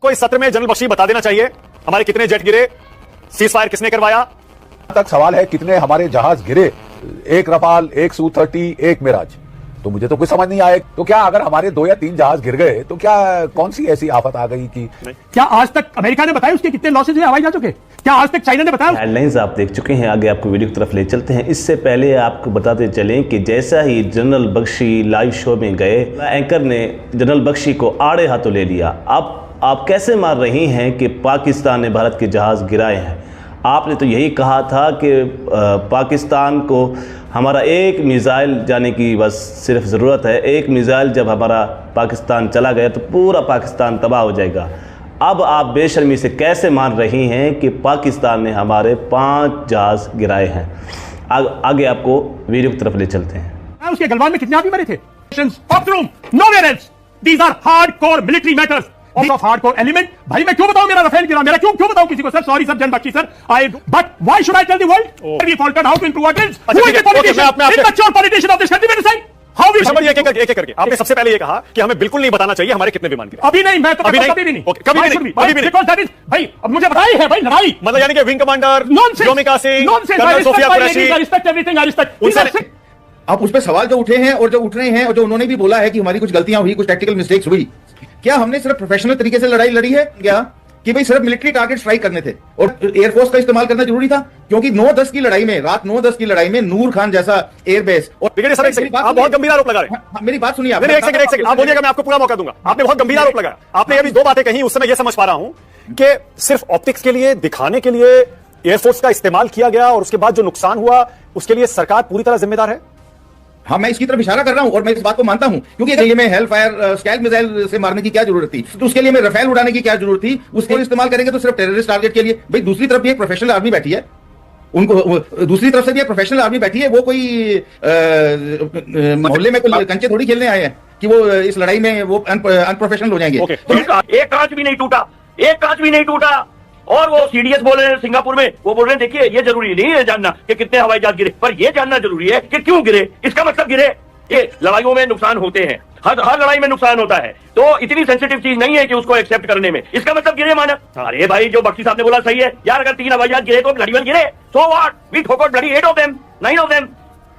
कोई सत्र में जनरल बख्शी बता देना चाहिए हमारे कितने जेट गिरे, सीज फायर किसने करवाया। तक सवाल है कितने हमारे जहाज गिरे, एक रफाल, एक Su-30, एक मिराज। तो मुझे तो कुछ समझ नहीं आया। तो क्या अगर हमारे 2 या 3 जहाज गिर गए तो क्या कौन सी ऐसी आफत आ गई कि क्या आज तक अमेरिका ने बताया उसके कितने लॉसेज हुए हवाई जहाजों के? क्या आज तक चाइना ने बताया? हेडलाइंस आप देख चुके हैं, आगे आपको वीडियो की तरफ ले चलते हैं। इससे पहले आपको बताते चलें कि जैसा ही जनरल बख्शी लाइव शो में गए, एंकर ने जनरल बख्शी को आड़े हाथों ले लिया। अब आप कैसे मान रही हैं कि पाकिस्तान ने भारत के जहाज गिराए हैं? आपने तो यही कहा था कि पाकिस्तान को हमारा एक मिसाइल जाने की बस सिर्फ ज़रूरत है, एक मिसाइल जब हमारा पाकिस्तान चला गया तो पूरा पाकिस्तान तबाह हो जाएगा। अब आप बेशर्मी से कैसे मान रही हैं कि पाकिस्तान ने हमारे 5 जहाज गिराए हैं? आगे आपको वीडियो की तरफ ले चलते हैं। उसके गलवान में कितने आदमी मरे थे? Nowhere else. These are hardcore military matters. Of hardcore element. भाई मैं क्यों बताऊं मेरा रफेल गिरा? मेरा क्यों बताऊं किसी को? Sir sorry sir, general Bakshi sir, but why should I tell the world? We faltered how to improve our drills. Who is the politician? Immature politician of this country will decide how we should. एक करके आपने सबसे पहले ये कहा कि हमें बिल्कुल नहीं बताना चाहिए हमारे कितने विमान गिरे। अभी नहीं, मैं तो कभी भी नहीं। कभी भी नहीं। Because that is, भाई अब मुझे बताई है भाई लड़ाई, मतलब यानी कि wing commander Vyomika Singh, nonsense. I respect everything. I respect. आप उस पर सवाल जो उठे हैं और जो उठ रहे हैं और जो उन्होंने भी बोला है कि हमारी कुछ गलतियां हुई, कुछ टैक्टिकल मिस्टेक्स हुई, क्या हमने सिर्फ प्रोफेशनल तरीके से लड़ाई लड़ी है क्या? कि भाई सिर्फ मिलिट्री टारगेट स्ट्राइक करने थे और एयरफोर्स का इस्तेमाल करना जरूरी था? क्योंकि 9-10 की लड़ाई में, रात 9-10 की लड़ाई में नूर खान जैसा एयरबेस और आप बहुत गंभीर आरोप लगा रहे हैं। मेरी बात सुनिए आप। एक सेकंड आप बोलिएगा, मैं आपको पूरा मौका दूंगा। आपने बहुत गंभीर आरोप लगाया। आपने अभी 2 बातें कही, उस समय यह समझ पा रहा हूं कि सिर्फ ऑप्टिक्स के लिए, दिखाने के लिए एयरफोर्स का इस्तेमाल किया गया और उसके बाद जो नुकसान हुआ उसके लिए सरकार पूरी तरह जिम्मेदार है। हाँ, मैं इसकी तरफ इशारा कर रहा हूं और मैं इस बात को मानता हूं, क्योंकि अगर ये में हेल फायर स्कैल्प मिसाइल से मारने की क्या जरूरत थी? तो उसके लिए मैं रफेल उड़ाने की क्या जरूरत थी? उसको इस्तेमाल करेंगे तो सिर्फ टेररिस्ट टारगेट के लिए। भाई दूसरी तरफ भी एक प्रोफेशनल आर्मी बैठी है, उनको दूसरी तरफ से भी एक प्रोफेशनल आर्मी बैठी है। वो कोई मोहल्ले में कोई कंचे थोड़ी खेलने आए हैं कि वो इस लड़ाई में वो अनप्रोफेशनल हो जाएंगे। एक कांच भी नहीं टूटा, एक कांच भी नहीं टूटा। और वो सीडीएस बोल रहे हैं सिंगापुर में, वो बोल रहे हैं देखिए ये जरूरी नहीं है जानना कि कितने हवाई जहाज गिरे, पर ये जानना जरूरी है कि क्यों गिरे। इसका मतलब गिरे, ये लड़ाइयों में नुकसान होते हैं, हर लड़ाई में नुकसान होता है, तो इतनी सेंसिटिव चीज नहीं है कि उसको एक्सेप्ट करने में। इसका मतलब गिरे माना। अरे भाई जो बख्शी साहब ने बोला सही है यार, अगर 3 हवाई जहाज गिरे तो ब्लडी वेल गिरे, सो व्हाट, वी ठोकर bloody 8 of them, 9 of them।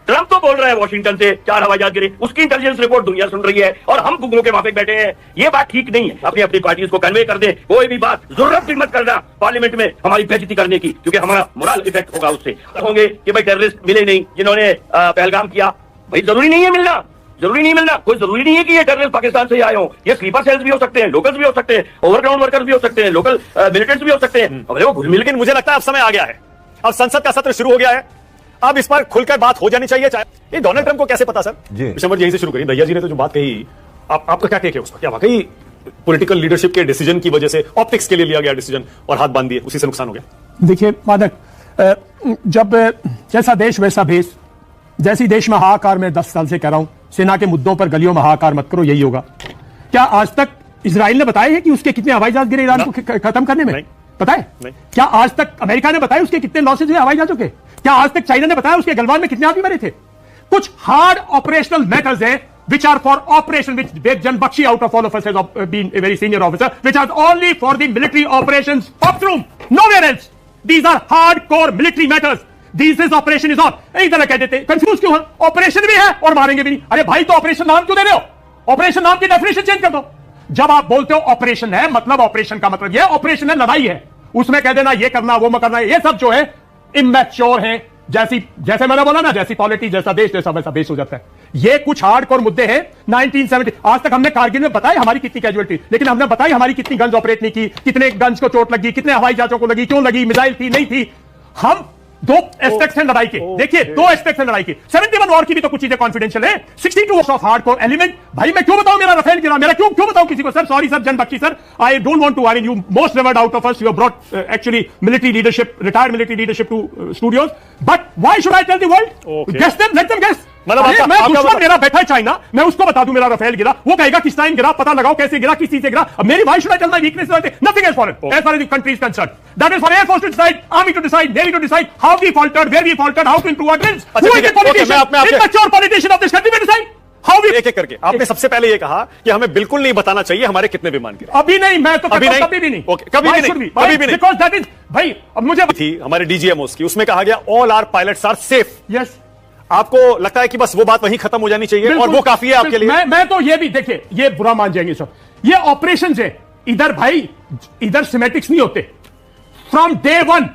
Trump तो बोल रहा है वॉशिंगटन से 4 हवाई जहाज गिरे, उसकी इंटेलिजेंस रिपोर्ट दुनिया सुन रही है और हम गुगलों के माफिक बैठे हैं। ये बात ठीक नहीं है। अपनी अपनी पार्टीज को कन्वे कर दे, कोई भी बात जरूरत भी मत करना पार्लियामेंट में हमारी बेइज्जती करने की, क्योंकि हमारा मोरल इफेक्ट होगा उससे। होंगे कि भाई टेररिस्ट मिले नहीं जिन्होंने पहलगाम किया। भाई जरूरी नहीं है मिलना, जरूरी नहीं मिलना। कोई जरूरी नहीं है कि ये टेररिस्ट पाकिस्तान से आए हो। ये स्लीपर सेल्स भी हो सकते हैं, लोकल्स भी हो सकते हैं, ओवरग्राउंड वर्कर्स भी हो सकते हैं, लोकल मिलिटेंट्स भी हो सकते हैं। अरे वो घुल मिल। लेकिन मुझे लगता है अब समय आ गया है, अब संसद का सत्र शुरू हो गया है, अब इस पर खुलकर बात हो जानी चाहिए। ये डोनाल्ड ट्रंप को कैसे पता सर? विशंबर यहीं से शुरू करिए। दहिया जी ने तो जो बात कही, आपका क्या टेक है उस पर? क्या वाकई पॉलिटिकल लीडरशिप के डिसीजन की वजह से ऑप्टिक्स के लिए लिया गया डिसीजन और हाथ बांध दिए, उसी से नुकसान हो गया? देखिए मादक, जब जैसा देश वैसा भेष, जैसी देश में हाहाकार में 10 साल से कह रहा हूं, सेना के मुद्दों पर गलियों में हाहाकार मत करो, यही होगा। क्या आज तक इजराइल ने बताया है कि उसके कितने हवाई जहाज गिरे ईरान को खत्म करने में? पता है? क्या आज तक अमेरिका ने बताया उसके कितने लॉसेज हुए हवाई जहाजों के? क्या आज तक चाइना ने बताया उसके गलवान में कितने आदमी मरे थे? कुछ हार्ड ऑपरेशनल मैटर्स हैं which are for operation, which General Bakshi out of all of us has been a very senior officer, which are only for the military operations ops room, nowhere else. These are hardcore military matters. This operation is on. एक तरह कह देते, confuse क्यों है? Operation भी है और मारेंगे भी नहीं। अरे भाई तो ऑपरेशन नाम क्यों दे रहे हो? ऑपरेशन नाम की डेफिनेशन चेंज कर दो। जब आप बोलते हो ऑपरेशन है, मतलब ऑपरेशन का मतलब ये ऑपरेशन है, लड़ाई है, उसमें कह देना ये करना वो करना, ये सब जो है इमैच्योर है। जैसे मैंने बोला ना, जैसी पॉलिटी जैसा देश जैसा वैसा बेस हो जाता है। ये कुछ हार्डकोर मुद्दे हैं। 1970 आज तक हमने कारगिल में बताया हमारी कितनी कैजुअलिटी, लेकिन हमने बताई हमारी कितनी गन्स ऑपरेट नहीं की, कितने गन्स को चोट लगी, कितने हवाई जहाजों को लगी, क्यों लगी, मिसाइल थी नहीं थी। हम 2 एस्पेक्ट्स हैं लड़ाई के। देखिए 2 एस्पेक्ट्स हैं लड़ाई के। 71 वॉर की भी तो कुछ चीजें कॉन्फिडेंशियल है। 62 ऑफ हार्डकोर एलिमेंट। भाई मैं क्यों बताऊं मेरा रफेल गिरा? मेरा क्यों बताऊं किसी को? Sir sorry sir, general Bakshi sir, I don't want to, I mean you most revered out of us, you have brought actually military leadership, retired military leadership to studios, but why should I tell the world? Guess them, let them guess. मैं दुश्मन मेरा बैठा है China, मैं उसको बता दूं मेरा रफेल गिरा, वो कहेगा किस टाइम गिरा, पता लगाओ कैसे गिरा, किस चीज से गिरा। अब मेरी why should I tell my weakness? Nothing else for it, as far as the country is concerned. That is for air force to decide, army to decide, navy to decide how we faltered, where we faltered, how to improve our drills. Who is the politician, immature politician of this country will decide how we एक एक करके आपने सबसे पहले ये कहा कि हमें बिल्कुल नहीं बताना चाहिए हमारे कितने विमान गिरे। अभी नहीं, मैं तो अभी नहीं, कभी भी नहीं, ओके, कभी भी नहीं, कभी भी नहीं, बिकॉज दैट इज भाई, अब मुझे थी हमारे डीजीएमओस की, उसमें कहा गया all our pilots are safe. Yes, आपको लगता है कि बस वो बात वहीं खत्म हो जानी चाहिए और वो काफी है आपके लिए? मैं तो ये भी देखिए, ये बुरा मान जाएंगे सब, ये ऑपरेशन है इधर भाई, इधर सिमेटिक्स नहीं होते। From day one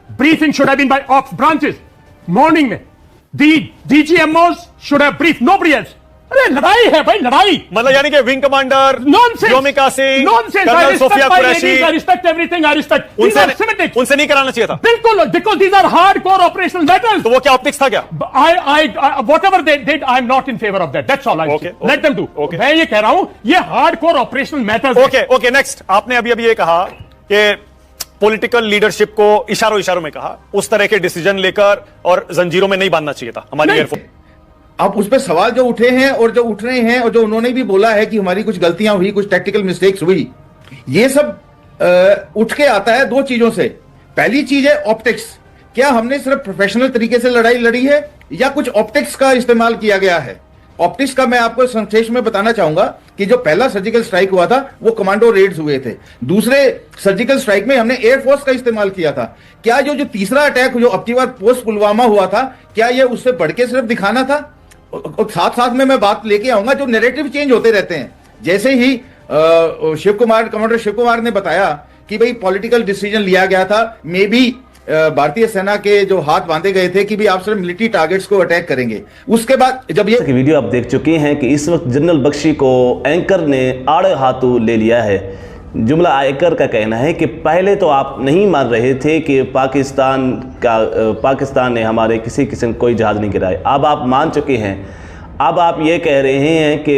briefing should have been by ops branches, morning में DGMOs should have brief, nobody else. अरे लड़ाई है भाई, लड़ाई, मतलब यानी कि wing commander nonsense, Vyomika Singh, nonsense, colonel Sofia Qureshi, I respect everything, I respect, उनसे नहीं कराना चाहिए था बिल्कुल, because these are hardcore operational matters. तो वो क्या ऑप्टिक्स था क्या? whatever they did, I am not in favor of that. That's all I Okay, say. Let them do. Okay. मैं ये कह रहा हूं, ये hardcore operational matters. Okay okay, next. आपने अभी ये कहा कि पॉलिटिकल लीडरशिप को इशारों में कहा, उस तरह के डिसीजन लेकर और जंजीरों में नहीं बांधना चाहिए था हमारी एयरफोर्स। अब उस पर सवाल जो उठे हैं और जो उठ रहे हैं और जो उन्होंने भी बोला है कि हमारी कुछ गलतियां हुई, कुछ टेक्निकल मिस्टेक्स हुई, ये सब उठ के आता है दो चीजों से। पहली चीज है ऑप्टिक्स, क्या हमने सिर्फ प्रोफेशनल तरीके से लड़ाई लड़ी है या कुछ ऑप्टिक्स का इस्तेमाल किया गया है? ऑप्टिक्स का मैं आपको संक्षेप में बताना चाहूंगा कि जो पहला सर्जिकल स्ट्राइक हुआ था वो कमांडो रेड्स हुए थे। दूसरे सर्जिकल स्ट्राइक में हमने एयरफोर्स का इस्तेमाल किया था। क्या जो तीसरा अटैक जो अब की बार पोस्ट पुलवामा हुआ था, क्या ये उससे बढ़ के सिर्फ दिखाना था? और साथ साथ में मैं बात लेके आऊंगा, जो नैरेटिव चेंज होते रहते हैं। जैसे ही कमांडर शिव कुमार ने बताया कि भाई पॉलिटिकल डिसीजन लिया गया था, मे बी भारतीय सेना के जो हाथ बांधे गए थे कि भी आप सिर्फ मिलिट्री टारगेट्स को अटैक करेंगे। उसके बाद जब ये वीडियो आप देख चुके हैं कि इस वक्त जनरल बख्शी को एंकर ने आड़े हाथों ले लिया है। जुमला एंकर का कहना है कि पहले तो आप नहीं मान रहे थे कि पाकिस्तान ने हमारे किसी किस्म कोई जहाज नहीं गिराए, अब आप मान चुके हैं। अब आप ये कह रहे हैं कि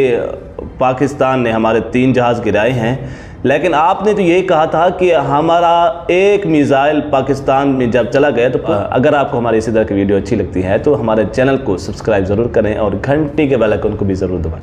पाकिस्तान ने हमारे 3 जहाज गिराए हैं, लेकिन आपने तो ये कहा था कि हमारा एक मिसाइल पाकिस्तान में जब चला गया। तो अगर आपको हमारी इसी तरह की वीडियो अच्छी लगती है तो हमारे चैनल को सब्सक्राइब ज़रूर करें और घंटी के बेल आइकन को भी ज़रूर दबाएं।